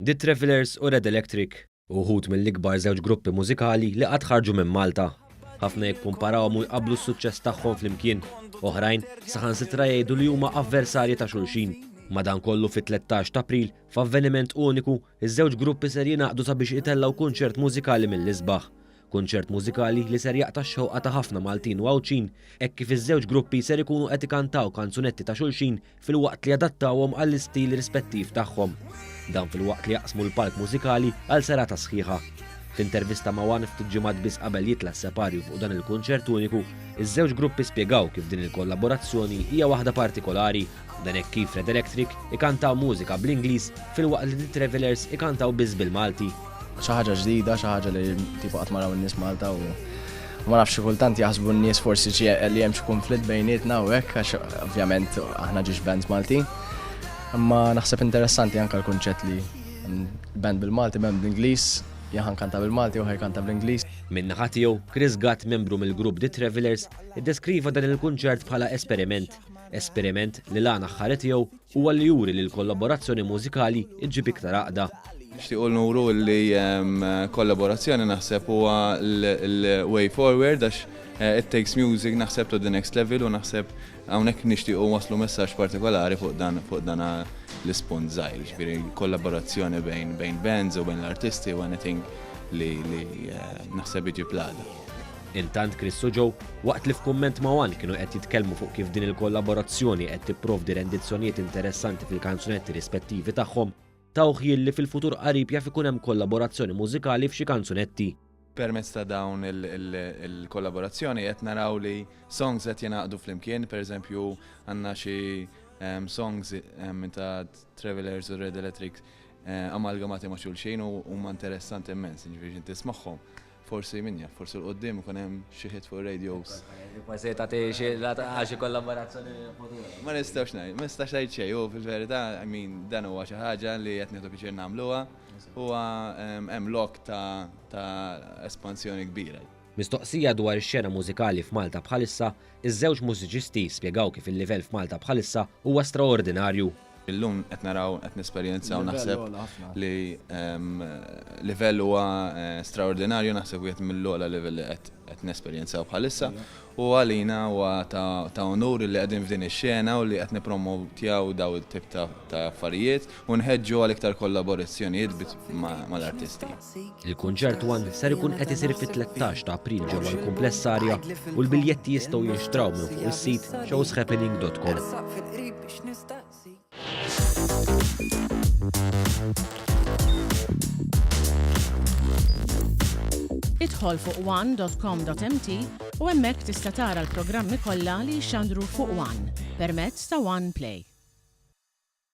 The Travelers u Red Electric, uħud mill-ikbar żewġ gruppi mużikali li qatt ħarġu minn Malta. Ħafna jikkumparawhom u jqabblu s-suċċess tagħhom flimkien, oħrajn saħansitra jgħidu li huma avversarji ta' xulxin. Madankollu fit-13 ta' April, f'avveniment uniku, iż-żewġ gruppi ser jingħaqdu sabiex itellgħu kunċert mużikali mill-isbaħ. Kunċert mużikali li ser jaqta' x-xewqa ta' ħafna Maltin u Għawċin, hekk kif iż-żewġ gruppi ser ikunu qed ikantaw kanzunetti ta' xulxin filwaqt li adattawhom għall-istil rispettiv tagħhom. Dan filwaqt li jaqsmu l-palk mużikali għal serata sħiħa. F'intervista ma' One ftit ġimgħat biss qabel jitla s-separju fuq dan il-kunċert uniku, iż-żewġ gruppi spjegaw kif din il-kollaborazzjoni hija waħda partikolari, dan hekk kif Red Electric ikantaw mużika bl-Ingliż filwaqt li The Travelers ikantaw biss bil-Malti. Xi ħaġa ġdida, xi ħaġa li tipo qatt ma raw in-nies Malta u ma nafx xi kultant jaħsbu n-nies forsi li hemm xi konflitt bejnietna u hekk għax ovvjament aħna ġiex bands Maltin. Imma naħseb interessanti anke l-kunċett li band bil-Malti, band bl-Ingliż, jaħan kanta bil-Malti u ħajkanta bl-Ingliż. Min naħa tiegħu, Chris Gatt, membru mill-grupp The Travelers, iddeskriva dan il-kunċert bħala esperiment. Esperiment li l-għana ħħaret tiegħu huwa li juri li l-kollaborazzjoni mużikali iġġib iktar għaqda. Nixtiequ nuru li kollaborazzjoni naħseb huwa l-way forward għax it takes music naħseb to the next level u naħseb hawnhekk nixtiequ waslu messaġġ partikolari fuq dan l-ispunt żgħir, ġifieri kollaborazzjoni bejn bands u bejn l-artisti u anything li naħseb iġib l-għada. Intant Chris u Joe, waqt li f'kumment ma' One kienu qed jitkellmu fuq kif din il-kollaborazzjoni qed tipprovdi rendizzjonijiet interessanti fil-kanzunetti rispettivi tagħhom, tawħil li fil-futur qarib jaf ikun hemm kollaborazzjoni mużikali f'xi kanzunetti. Permezz ta' dawn il-kollaborazzjoni qed naraw li songs qed jingħaqdu flimkien, pereżempju għandna xi songs ta' Travelers u Red Electric amalgamati ma' xulxin u huma interessanti immens, ġifieri inti tismagħhom. Forsi minja, forsi l-qoddim ikun hemm xi hit fuq radios. Forsi tagħti xi kollaborazzjoni futura. Ma nistax ngħid xejn, u fil-verità, dan huwa xi ħaġa li qed nieħdu biċir nagħmluha, huwa hemm lok ta' espansjoni kbira. Mistoqsija dwar ix-xena mużikali f'Malta bħalissa, iż-żewġ mużiċisti spjegaw kif il-livell f'Malta bħalissa huwa straordinarju. Illum qed naraw qed nesperjenzaw naħseb li livell huwa straordinarju naħseb wieħed mill-ogħla livell li qed nesperjenzaw bħalissa u għalina huwa ta' onur li qegħdin f'din ix-xena u li qed nippromowtjaw daw it-tip ta' affarijiet u nħeġġu għal iktar kollaborazzjonijiet mal-artisti. Il-kunċert One ser ikun qed isir fit-13 ta' April ġewwa l-Kumpless Arja u l-biljetti jistgħu jinxtraw minn fuq is-sit showshappening.com. Idħol fuq one.com.mt u hemmhekk tista' tara l-programmi kollha li jxandru fuq One permezz ta' One Play.